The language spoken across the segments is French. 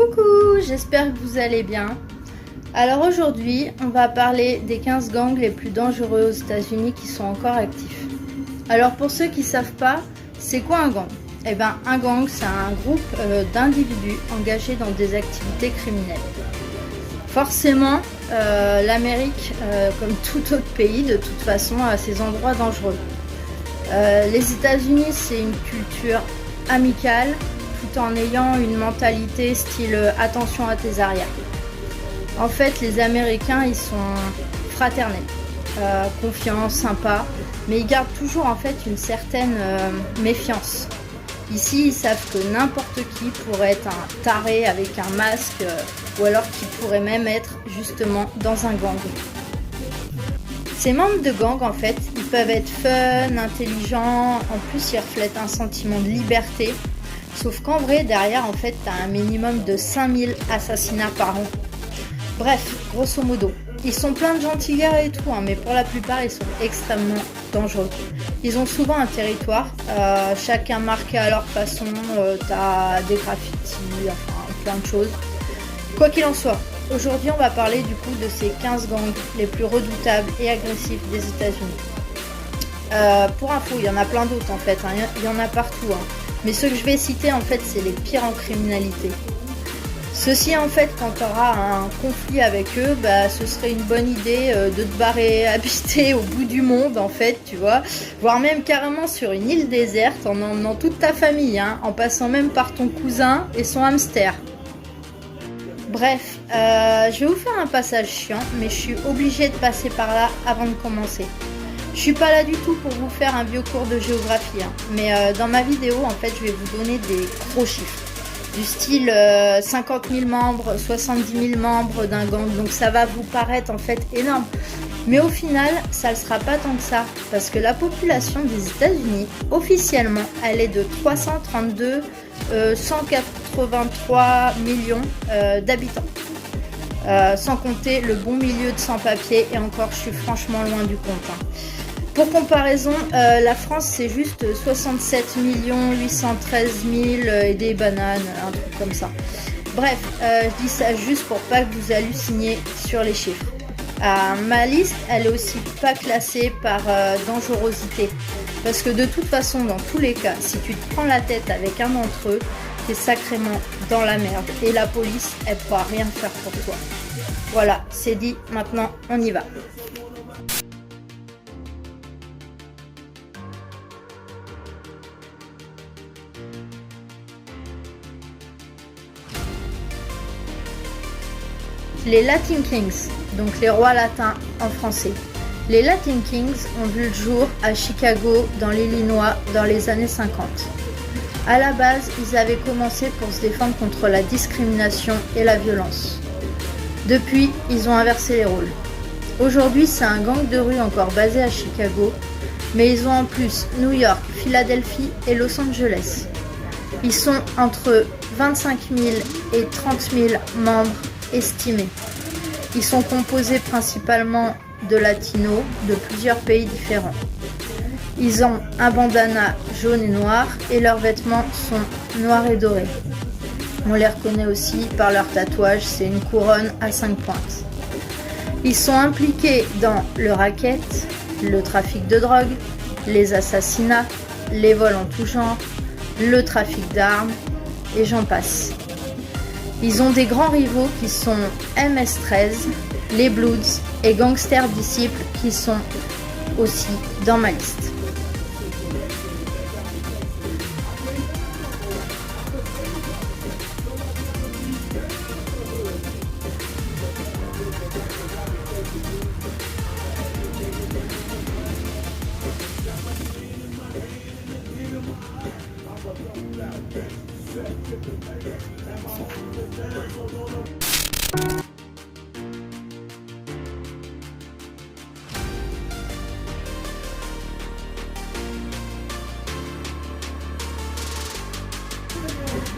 Coucou, j'espère que vous allez bien. Alors aujourd'hui, on va parler des 15 gangs les plus dangereux aux États-Unis qui sont encore actifs. Alors pour ceux qui ne savent pas, c'est quoi un gang? Eh bien un gang, c'est un groupe d'individus engagés dans des activités criminelles. Forcément, l'Amérique, comme tout autre pays, de toute façon, a ses endroits dangereux. Les États-Unis, c'est une culture amicale, tout en ayant une mentalité style attention à tes arrières. En fait, les Américains, ils sont fraternels, confiants, sympas, mais ils gardent toujours en fait une certaine méfiance. Ici, ils savent que n'importe qui pourrait être un taré avec un masque, ou alors qui pourrait même être justement dans un gang. Ces membres de gang, en fait, ils peuvent être fun, intelligents, en plus ils reflètent un sentiment de liberté. Sauf qu'en vrai, derrière, en fait, t'as un minimum de 5000 assassinats par an. Bref, grosso modo, ils sont pleins de gentils gars et tout, hein, mais pour la plupart, ils sont extrêmement dangereux. Ils ont souvent un territoire, chacun marqué à leur façon, t'as des graffitis, enfin, plein de choses. Quoi qu'il en soit, aujourd'hui, on va parler du coup de ces 15 gangs les plus redoutables et agressifs des États-Unis. Pour info, il y en a plein d'autres en fait, hein, il y en a partout. Hein. Mais ceux que je vais citer en fait c'est les pires en criminalité. Ceci en fait quand tu auras un conflit avec eux, ce serait une bonne idée de te barrer habiter au bout du monde en fait, tu vois. Voire même carrément sur une île déserte en emmenant toute ta famille, hein, en passant même par ton cousin et son hamster. Bref, je vais vous faire un passage chiant, mais je suis obligée de passer par là avant de commencer. Je suis pas là du tout pour vous faire un vieux cours de géographie, hein. Mais dans ma vidéo, en fait, je vais vous donner des gros chiffres. Du style 50 000 membres, 70 000 membres d'un gang, donc ça va vous paraître en fait énorme. Mais au final, ça ne sera pas tant que ça, parce que la population des États-Unis, officiellement, elle est de 332 183 millions d'habitants. Sans compter le bon milieu de sans-papiers, et encore, je suis franchement loin du compte. Hein. Pour comparaison, la France c'est juste 67 813 000 et des bananes, un truc comme ça. Bref, je dis ça juste pour pas que vous halluciniez sur les chiffres. Ma liste, elle est aussi pas classée par dangerosité. Parce que de toute façon, dans tous les cas, si tu te prends la tête avec un d'entre eux, t'es sacrément dans la merde. Et la police, elle pourra rien faire pour toi. Voilà, c'est dit, maintenant on y va. Les Latin Kings, donc les rois latins en français. Les Latin Kings ont vu le jour à Chicago, dans l'Illinois, dans les années 50. À la base, ils avaient commencé pour se défendre contre la discrimination et la violence. Depuis, ils ont inversé les rôles. Aujourd'hui, c'est un gang de rue encore basé à Chicago, mais ils ont en plus New York, Philadelphie et Los Angeles. Ils sont entre 25 000 et 30 000 membres estimés. Ils sont composés principalement de latinos de plusieurs pays différents. Ils ont un bandana jaune et noir et leurs vêtements sont noirs et dorés. On les reconnaît aussi par leur tatouage, c'est une couronne à 5 pointes. Ils sont impliqués dans le racket, le trafic de drogue, les assassinats, les vols en tout genre, le trafic d'armes et j'en passe. Ils ont des grands rivaux qui sont MS-13, les Bloods et Gangster Disciples qui sont aussi dans ma liste.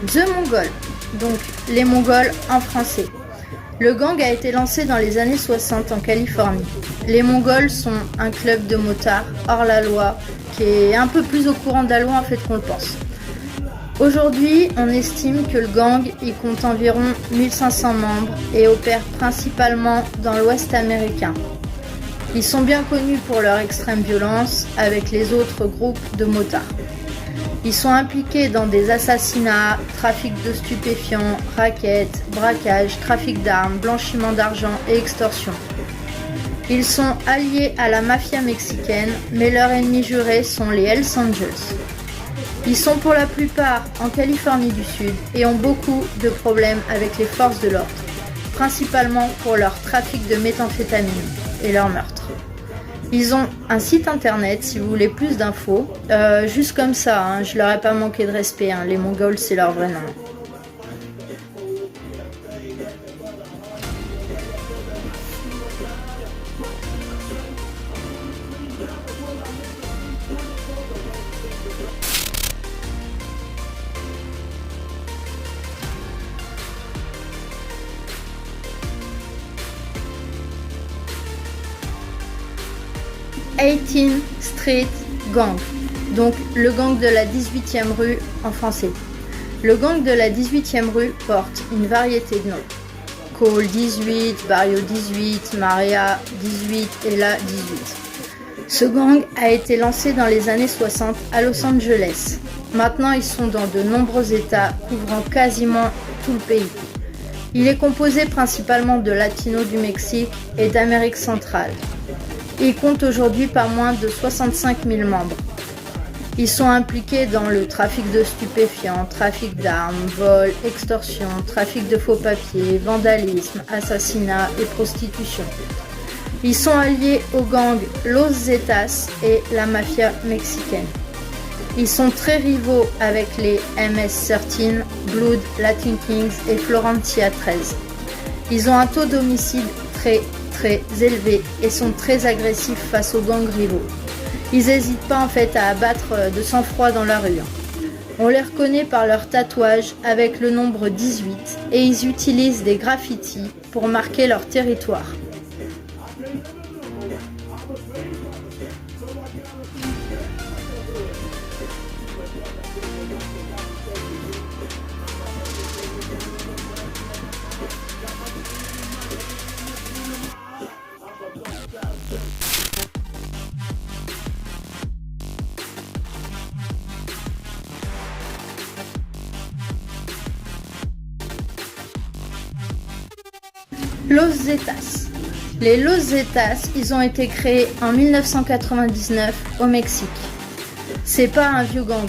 The Mongols, donc les Mongols en français. Le gang a été lancé dans les années 60 en Californie. Les Mongols sont un club de motards hors la loi qui est un peu plus au courant de la loi en fait qu'on le pense. Aujourd'hui, on estime que le gang y compte environ 1500 membres et opère principalement dans l'Ouest américain. Ils sont bien connus pour leur extrême violence avec les autres groupes de motards. Ils sont impliqués dans des assassinats, trafic de stupéfiants, rackets, braquages, trafic d'armes, blanchiment d'argent et extorsion. Ils sont alliés à la mafia mexicaine, mais leurs ennemis jurés sont les Hells Angels. Ils sont pour la plupart en Californie du Sud et ont beaucoup de problèmes avec les forces de l'ordre, principalement pour leur trafic de méthamphétamine et leurs meurtres. Ils ont un site internet si vous voulez plus d'infos, juste comme ça, hein, je leur ai pas manqué de respect, hein, les Mongols c'est leur vrai nom. 18th Street Gang, donc le gang de la 18e rue en français. Le gang de la 18e rue porte une variété de noms. Cole 18, Barrio 18, Maria 18 et La 18. Ce gang a été lancé dans les années 60 à Los Angeles. Maintenant, ils sont dans de nombreux États couvrant quasiment tout le pays. Il est composé principalement de Latinos du Mexique et d'Amérique centrale. Il compte aujourd'hui pas moins de 65 000 membres. Ils sont impliqués dans le trafic de stupéfiants, trafic d'armes, vol, extorsion, trafic de faux papiers, vandalisme, assassinat et prostitution. Ils sont alliés aux gangs Los Zetas et la mafia mexicaine. Ils sont très rivaux avec les MS-13, Blood, Latin Kings et Florencia 13. Ils ont un taux d'homicide très élevé et sont très agressifs face aux gangs rivaux. Ils n'hésitent pas en fait à abattre de sang-froid dans la rue. On les reconnaît par leurs tatouages avec le nombre 18 et ils utilisent des graffitis pour marquer leur territoire. Los Zetas. Les Los Zetas, ils ont été créés en 1999 au Mexique. C'est pas un vieux gang.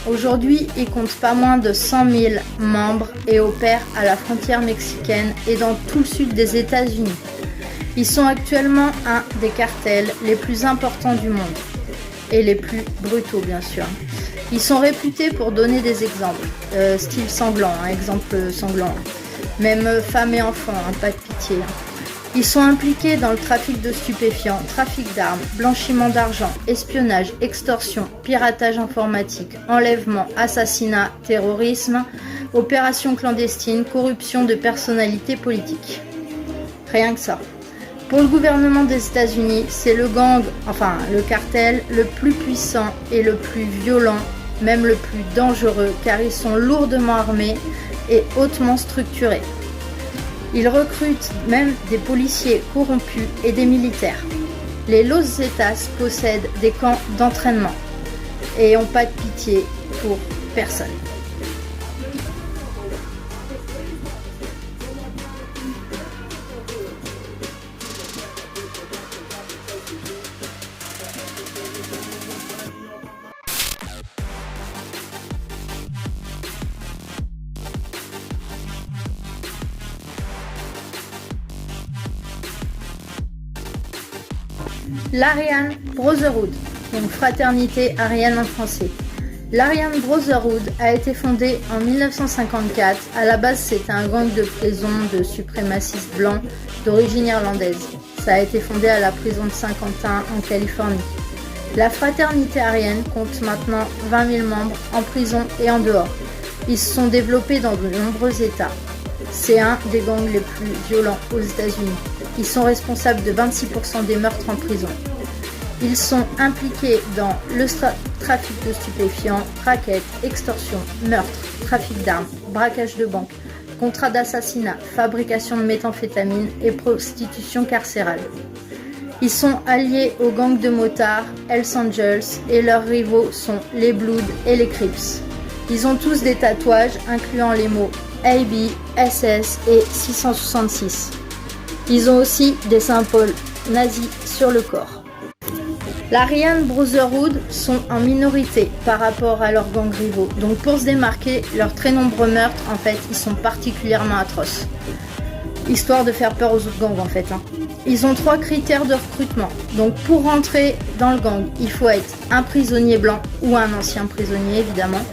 Aujourd'hui, ils comptent pas moins de 100 000 membres et opèrent à la frontière mexicaine et dans tout le sud des États-Unis. Ils sont actuellement un des cartels les plus importants du monde et les plus brutaux bien sûr. Ils sont réputés pour donner des exemples, style sanglant, exemple sanglant. Même femmes et enfants, pas de pitié. Ils sont impliqués dans le trafic de stupéfiants, trafic d'armes, blanchiment d'argent, espionnage, extorsion, piratage informatique, enlèvement, assassinat, terrorisme, opérations clandestines, corruption de personnalités politiques. Rien que ça. Pour le gouvernement des États-Unis, c'est le cartel le plus puissant et le plus violent, même le plus dangereux, car ils sont lourdement armés et hautement structurés. Ils recrutent même des policiers corrompus et des militaires. Les Los Zetas possèdent des camps d'entraînement et n'ont pas de pitié pour personne. L'Aryan Brotherhood, donc fraternité Aryan en français. L'Aryan Brotherhood a été fondée en 1954. À la base, c'était un gang de prison de suprémacistes blancs d'origine irlandaise. Ça a été fondé à la prison de Saint-Quentin en Californie. La fraternité Aryan compte maintenant 20 000 membres en prison et en dehors. Ils se sont développés dans de nombreux États. C'est un des gangs les plus violents aux États-Unis. Ils sont responsables de 26% des meurtres en prison. Ils sont impliqués dans le trafic de stupéfiants, raquettes, extorsion, meurtre, trafic d'armes, braquage de banque, contrat d'assassinat, fabrication de méthamphétamine et prostitution carcérale. Ils sont alliés aux gangs de motards Hells Angels et leurs rivaux sont les Bloods et les Crips. Ils ont tous des tatouages incluant les mots AB, SS et 666. Ils ont aussi des symboles nazis sur le corps. L'Aryan Brotherhood sont en minorité par rapport à leurs gangs rivaux. Donc pour se démarquer, leurs très nombreux meurtres, en fait, ils sont particulièrement atroces. Histoire de faire peur aux autres gangs, en fait. Ils ont 3 critères de recrutement. Donc pour rentrer dans le gang, il faut être un prisonnier blanc ou un ancien prisonnier, évidemment.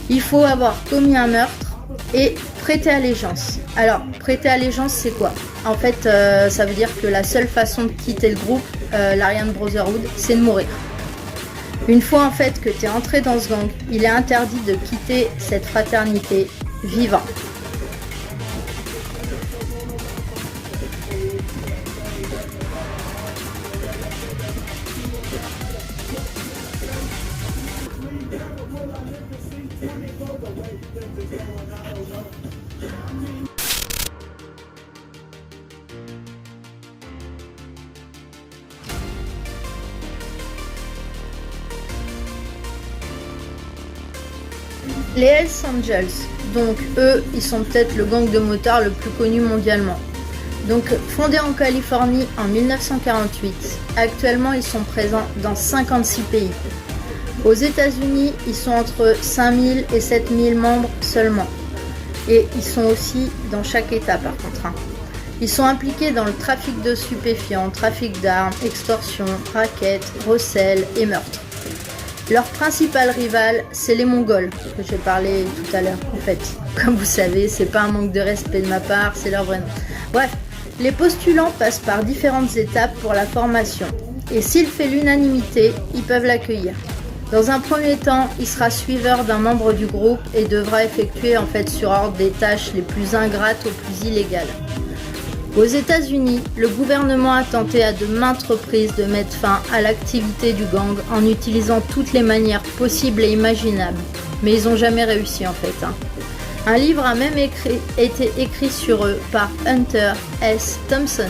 Il faut avoir commis un meurtre et prêter allégeance. Alors, prêter allégeance, c'est quoi? En fait, ça veut dire que la seule façon de quitter le groupe, l'Aryan Brotherhood, c'est de mourir. Une fois en fait que tu es entré dans ce gang, il est interdit de quitter cette fraternité vivant. Les Hells Angels, donc eux, ils sont peut-être le gang de motards le plus connu mondialement. Donc fondé en Californie en 1948, actuellement ils sont présents dans 56 pays. Aux États-Unis, ils sont entre 5000 et 7000 membres seulement. Et ils sont aussi dans chaque État par contre. Ils sont impliqués dans le trafic de stupéfiants, trafic d'armes, extorsion, raquettes, recel et meurtre. Leur principal rival, c'est les Mongols, que j'ai parlé tout à l'heure. En fait, comme vous savez, c'est pas un manque de respect de ma part, c'est leur vrai nom. Bref, les postulants passent par différentes étapes pour la formation. Et s'il fait l'unanimité, ils peuvent l'accueillir. Dans un premier temps, il sera suiveur d'un membre du groupe et devra effectuer en fait sur ordre des tâches les plus ingrates aux plus illégales. Aux États-Unis, le gouvernement a tenté à de maintes reprises de mettre fin à l'activité du gang en utilisant toutes les manières possibles et imaginables, mais ils n'ont jamais réussi en fait. Un livre a même été écrit sur eux par Hunter S. Thompson.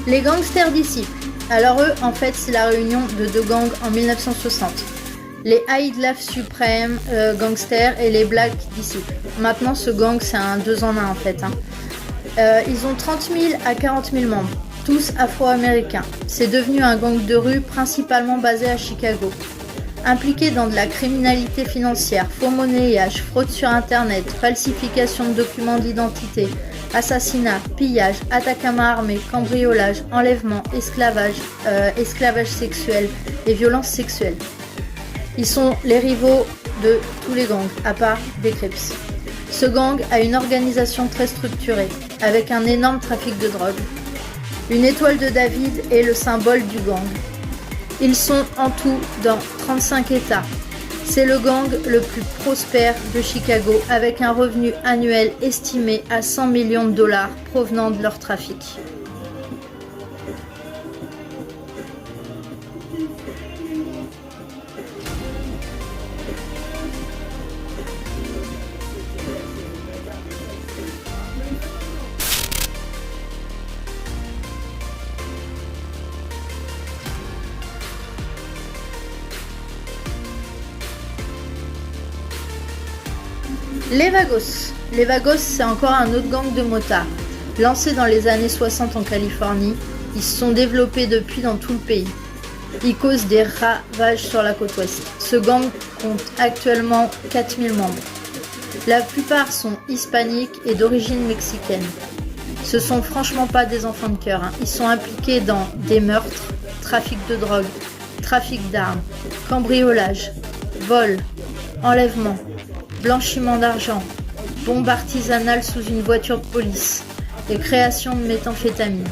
Les gangsters disciples. Alors eux, en fait, c'est la réunion de 2 gangs en 1960. Les High Life Supreme gangsters et les Black Disciples. Maintenant, ce gang, c'est un 2 en 1 en fait. Ils ont 30 000 à 40 000 membres, tous afro-américains. C'est devenu un gang de rue principalement basé à Chicago. Impliqué dans de la criminalité financière, faux monnayage, fraude sur internet, falsification de documents d'identité, assassinat, pillage, attaque à main armée, cambriolage, enlèvement, esclavage, esclavage sexuel et violences sexuelles. Ils sont les rivaux de tous les gangs, à part des Crips. Ce gang a une organisation très structurée, avec un énorme trafic de drogue. Une étoile de David est le symbole du gang. Ils sont en tout dans 35 États. C'est le gang le plus prospère de Chicago avec un revenu annuel estimé à 100 millions de dollars provenant de leur trafic. Les Vagos. Les Vagos, c'est encore un autre gang de motards. Lancé dans les années 60 en Californie, ils se sont développés depuis dans tout le pays. Ils causent des ravages sur la côte ouest. Ce gang compte actuellement 4000 membres. La plupart sont hispaniques et d'origine mexicaine. Ce sont franchement pas des enfants de cœur. Ils sont impliqués dans des meurtres, trafic de drogue, trafic d'armes, cambriolage, vol, enlèvement, blanchiment d'argent, bombe artisanale sous une voiture de police et création de méthamphétamine.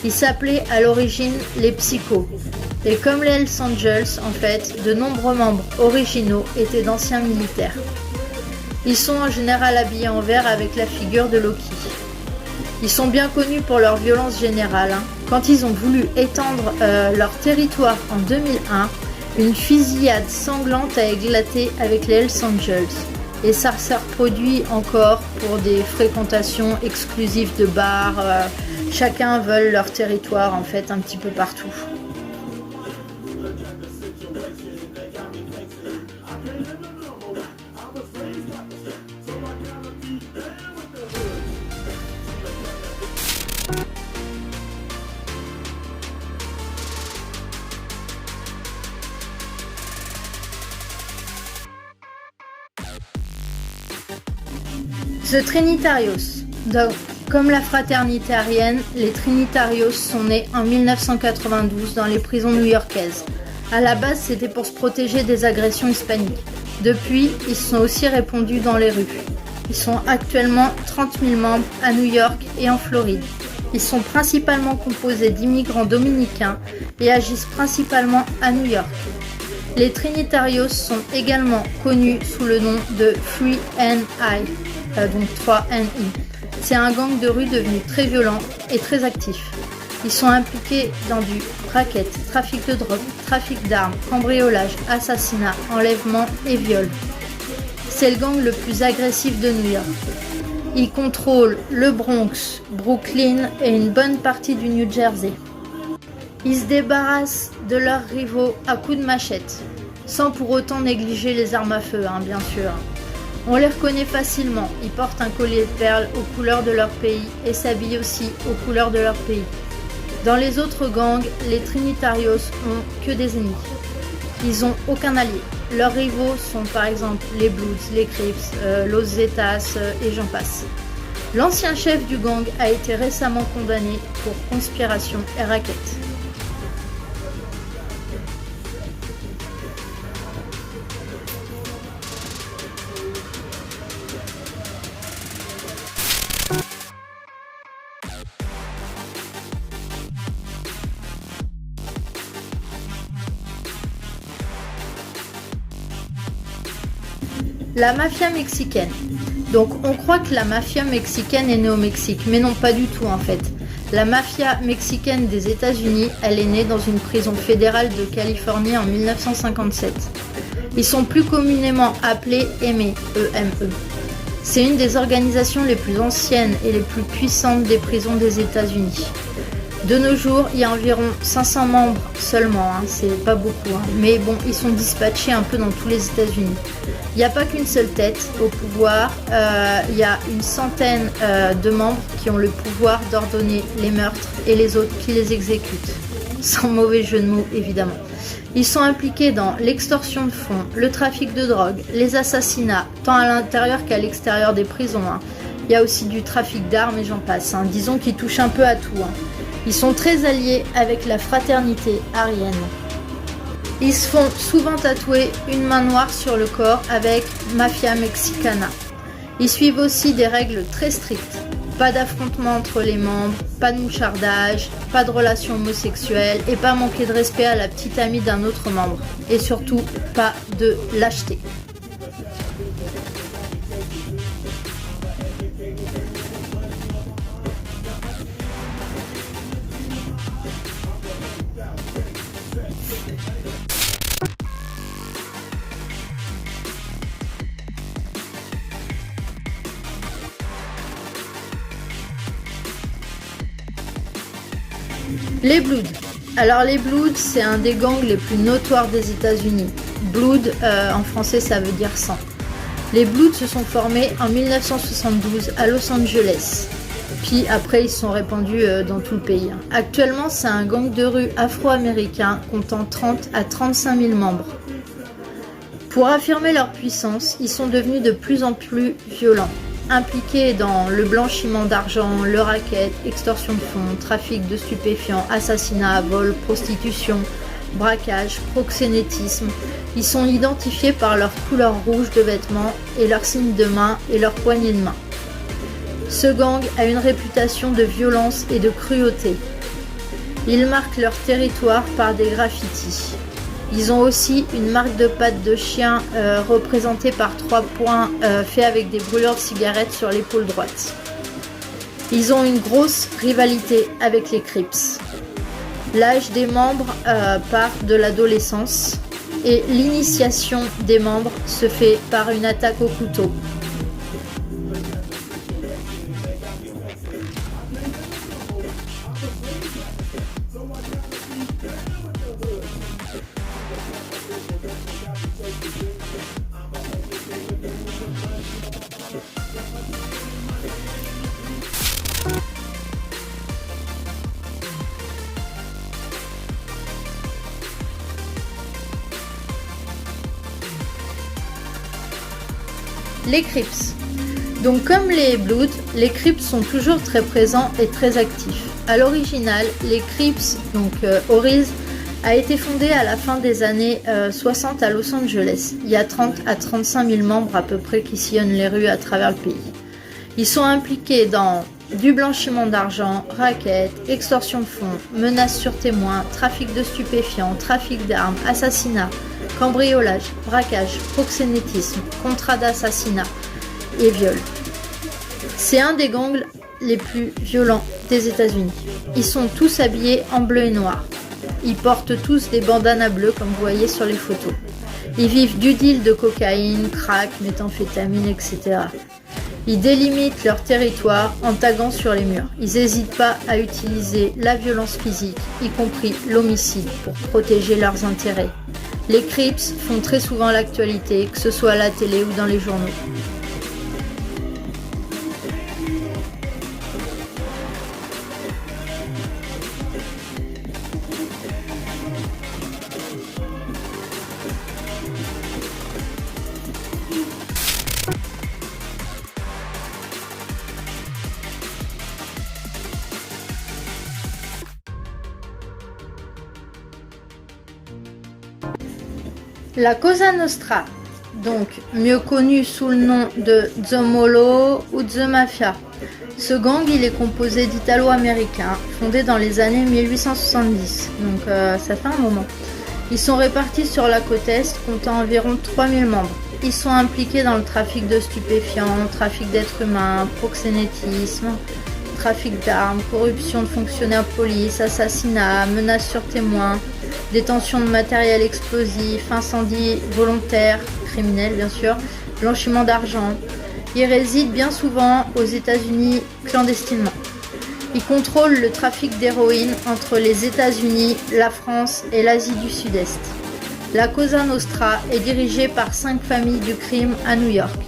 Ils s'appelaient à l'origine les Psychos. Et comme les Hells Angels, en fait, de nombreux membres originaux étaient d'anciens militaires. Ils sont en général habillés en vert avec la figure de Loki. Ils sont bien connus pour leur violence générale. Quand ils ont voulu étendre leur territoire en 2001, une fusillade sanglante a éclaté avec les Hells Angels. Et ça s'est reproduit encore pour des fréquentations exclusives de bars. Chacun veut leur territoire en fait un petit peu partout. The Trinitarios. Donc, comme la fraternité arienne, les Trinitarios sont nés en 1992 dans les prisons new-yorkaises. À la base, c'était pour se protéger des agressions hispaniques. Depuis, ils se sont aussi répandus dans les rues. Ils sont actuellement 30 000 membres à New York et en Floride. Ils sont principalement composés d'immigrants dominicains et agissent principalement à New York. Les Trinitarios sont également connus sous le nom de 3NI, donc 3NI. C'est un gang de rue devenu très violent et très actif. Ils sont impliqués dans du racket, trafic de drogue, trafic d'armes, cambriolage, assassinat, enlèvement et viol. C'est le gang le plus agressif de New York. Ils contrôlent le Bronx, Brooklyn et une bonne partie du New Jersey. Ils se débarrassent de leurs rivaux à coups de machette, sans pour autant négliger les armes à feu, bien sûr. On les reconnaît facilement, ils portent un collier de perles aux couleurs de leur pays et s'habillent aussi aux couleurs de leur pays. Dans les autres gangs, les Trinitarios ont que des ennemis. Ils n'ont aucun allié. Leurs rivaux sont par exemple les Bloods, les Crips, Los Zetas et j'en passe. L'ancien chef du gang a été récemment condamné pour conspiration et racket. La mafia mexicaine. Donc on croit que la mafia mexicaine est née au Mexique, mais non, pas du tout en fait. La mafia mexicaine des États-Unis, elle est née dans une prison fédérale de Californie en 1957. Ils sont plus communément appelés EME, E-M-E. C'est une des organisations les plus anciennes et les plus puissantes des prisons des États-Unis. De nos jours, il y a environ 500 membres seulement, c'est pas beaucoup, mais bon, ils sont dispatchés un peu dans tous les États-Unis. Il n'y a pas qu'une seule tête au pouvoir, il y a une centaine de membres qui ont le pouvoir d'ordonner les meurtres et les autres qui les exécutent. Sans mauvais jeu de mots, évidemment. Ils sont impliqués dans l'extorsion de fonds, le trafic de drogue, les assassinats, tant à l'intérieur qu'à l'extérieur des prisons. Il y a aussi du trafic d'armes et j'en passe. Disons qu'ils touchent un peu à tout. Ils sont très alliés avec la fraternité arienne. Ils se font souvent tatouer une main noire sur le corps avec Mafia Mexicana. Ils suivent aussi des règles très strictes. Pas d'affrontement entre les membres, pas de mouchardage, pas de relations homosexuelles et pas manquer de respect à la petite amie d'un autre membre. Et surtout, pas de lâcheté. Les Bloods. Alors les Bloods, c'est un des gangs les plus notoires des États-Unis. Blood, en français, ça veut dire sang. Les Bloods se sont formés en 1972 à Los Angeles. Puis après, ils se sont répandus dans tout le pays. Actuellement, c'est un gang de rue afro-américain comptant 30 à 35 000 membres. Pour affirmer leur puissance, ils sont devenus de plus en plus violents. Impliqués dans le blanchiment d'argent, le racket, extorsion de fonds, trafic de stupéfiants, assassinat, vol, prostitution, braquage, proxénétisme. Ils sont identifiés par leur couleur rouge de vêtements et leurs signes de main et leurs poignées de main. Ce gang a une réputation de violence et de cruauté. Ils marquent leur territoire par des graffitis. Ils ont aussi une marque de pattes de chien représentée par 3 points faits avec des brûleurs de cigarettes sur l'épaule droite. Ils ont une grosse rivalité avec les Crips. L'âge des membres part de l'adolescence et l'initiation des membres se fait par une attaque au couteau. Les Crips. Donc comme les Bloods, les Crips sont toujours très présents et très actifs. À l'original, les Crips, donc Oris, a été fondé à la fin des années 60 à Los Angeles. Il y a 30 à 35 000 membres à peu près qui sillonnent les rues à travers le pays. Ils sont impliqués dans du blanchiment d'argent, racket, extorsion de fonds, menaces sur témoins, trafic de stupéfiants, trafic d'armes, assassinat, cambriolage, braquage, proxénétisme, contrat d'assassinat et viol. C'est un des gangs les plus violents des États-Unis. Ils sont tous habillés en bleu et noir. Ils portent tous des bandanas bleus comme vous voyez sur les photos. Ils vivent du deal de cocaïne, crack, méthamphétamine, etc. Ils délimitent leur territoire en taguant sur les murs. Ils n'hésitent pas à utiliser la violence physique, y compris l'homicide, pour protéger leurs intérêts. Les Crips font très souvent l'actualité, que ce soit à la télé ou dans les journaux. La Cosa Nostra, donc mieux connue sous le nom de The Molo ou The Mafia. Ce gang il est composé d'Italo-Américains, fondé dans les années 1870, donc ça fait un moment. Ils sont répartis sur la côte Est, comptant environ 3000 membres. Ils sont impliqués dans le trafic de stupéfiants, trafic d'êtres humains, proxénétisme, trafic d'armes, corruption de fonctionnaires de police, assassinat, menaces sur témoins, détention de matériel explosif, incendie volontaire, criminel bien sûr, blanchiment d'argent. Ils résident bien souvent aux États-Unis clandestinement. Ils contrôlent le trafic d'héroïne entre les États-Unis, la France et l'Asie du Sud-Est. La Cosa Nostra est dirigée par 5 familles du crime à New York.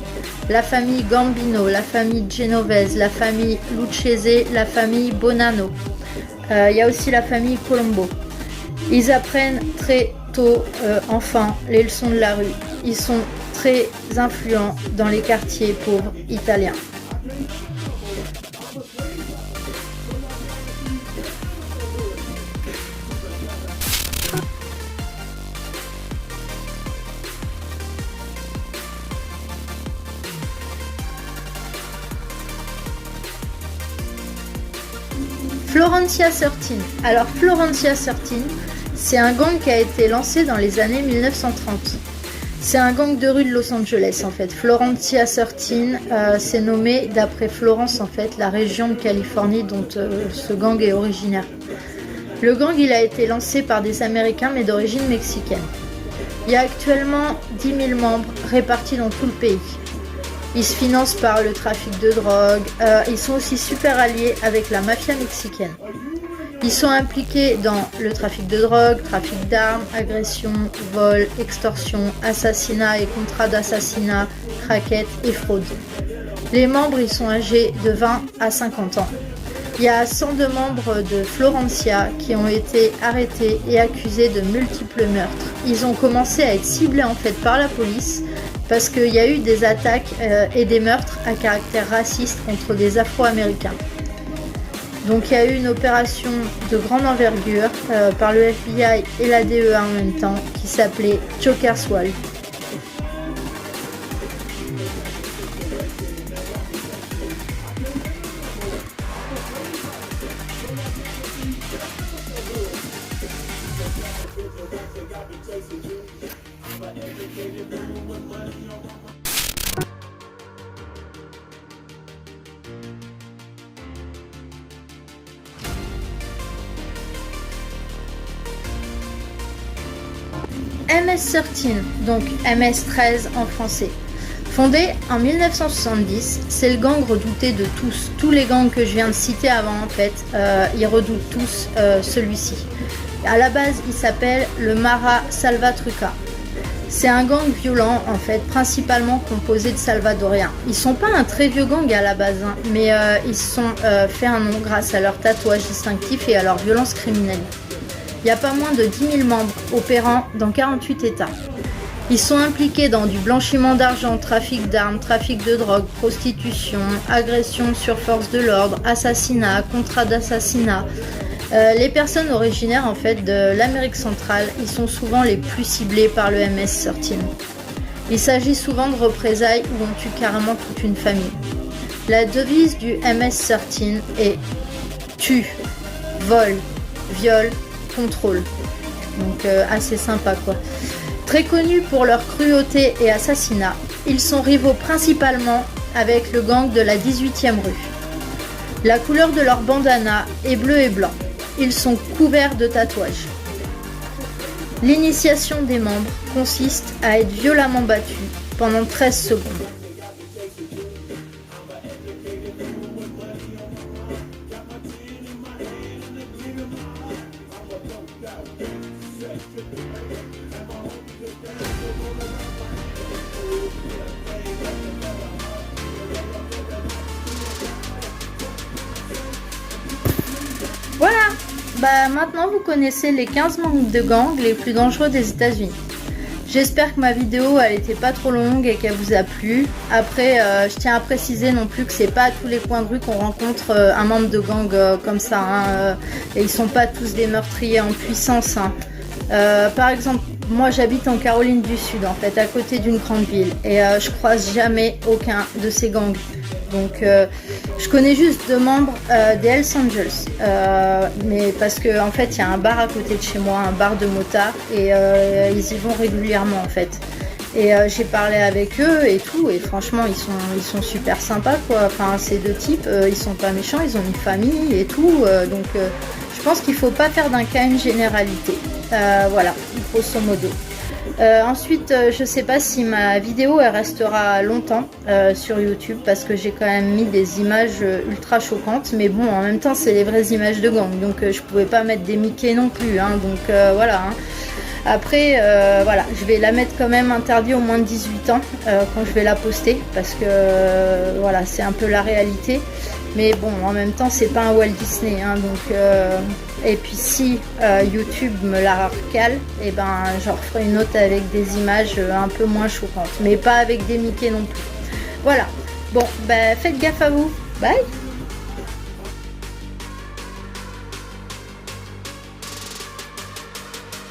La famille Gambino, la famille Genovese, la famille Lucchese, la famille Bonanno. Il y a aussi la famille Colombo. Ils apprennent très tôt, enfants, les leçons de la rue. Ils sont très influents dans les quartiers pauvres italiens. Florencia 13. Alors Florencia 13, c'est un gang qui a été lancé dans les années 1930. C'est un gang de rue de Los Angeles en fait. Florencia 13, c'est nommé d'après Florence en fait, la région de Californie dont ce gang est originaire. Le gang il a été lancé par des Américains mais d'origine mexicaine. Il y a actuellement 10 000 membres répartis dans tout le pays. Ils se financent par le trafic de drogue. Ils sont aussi super alliés avec la mafia mexicaine. Ils sont impliqués dans le trafic de drogue, trafic d'armes, agression, vol, extorsion, assassinat et contrat d'assassinat, racket et fraude. Les membres ils sont âgés de 20 à 50 ans. Il y a 102 membres de Florencia qui ont été arrêtés et accusés de multiples meurtres. Ils ont commencé à être ciblés en fait par la police parce qu'il y a eu des attaques et des meurtres à caractère raciste contre des Afro-Américains. Donc il y a eu une opération de grande envergure par le FBI et la DEA en même temps qui s'appelait Choker's Wall. MS-13, donc MS-13 en français. Fondé en 1970, c'est le gang redouté de tous. Tous les gangs que je viens de citer avant, en fait, ils redoutent tous celui-ci. À la base, il s'appelle le Mara Salvatrucha. C'est un gang violent, en fait, principalement composé de Salvadoriens. Ils sont pas un très vieux gang à la base, hein, mais ils se sont fait un nom grâce à leur tatouage distinctif et à leur violence criminelle. Il y a pas moins de 10 000 membres opérant dans 48 États. Ils sont impliqués dans du blanchiment d'argent, trafic d'armes, trafic de drogue, prostitution, agression sur force de l'ordre, assassinat, contrat d'assassinat. Les personnes originaires en fait de l'Amérique centrale, ils sont souvent les plus ciblés par le MS-13. Il s'agit souvent de représailles où on tue carrément toute une famille. La devise du MS-13 est tue, vole, viol, contrôle. Donc assez sympa quoi. Très connus pour leur cruauté et assassinat, ils sont rivaux principalement avec le gang de la 18e rue. La couleur de leur bandana est bleu et blanc. Ils sont couverts de tatouages. L'initiation des membres consiste à être violemment battus pendant 13 secondes. Voilà, maintenant vous connaissez les 15 membres de gang les plus dangereux des États-Unis. J'espère que ma vidéo elle était pas trop longue et qu'elle vous a plu. Après, je tiens à préciser non plus que c'est pas à tous les coins de rue qu'on rencontre un membre de gang comme ça. Hein, et ils sont pas tous des meurtriers en puissance. Hein. Par exemple, moi j'habite en Caroline du Sud en fait, à côté d'une grande ville. Et je croise jamais aucun de ces gangs. Donc je connais juste 2 membres des Hells Angels, mais parce que en fait il y a un bar à côté de chez moi, un bar de motards, et ils y vont régulièrement en fait. Et j'ai parlé avec eux et tout, et franchement ils sont super sympas quoi. Enfin ces 2 types, ils sont pas méchants, ils ont une famille et tout, donc je pense qu'il faut pas faire d'un cas une généralité. Voilà, grosso modo. Ensuite, je sais pas si ma vidéo elle restera longtemps sur YouTube parce que j'ai quand même mis des images ultra choquantes, mais bon en même temps c'est les vraies images de gang donc je pouvais pas mettre des Mickey non plus hein, donc voilà hein. Après voilà, je vais la mettre quand même interdit au moins de 18 ans quand je vais la poster parce que voilà c'est un peu la réalité. Mais bon, en même temps, c'est pas un Walt Disney, hein, donc et puis si YouTube me la recale, et ben j'en referai une autre avec des images un peu moins choquantes, mais pas avec des Mickey non plus. Voilà. Bon, faites gaffe à vous. Bye.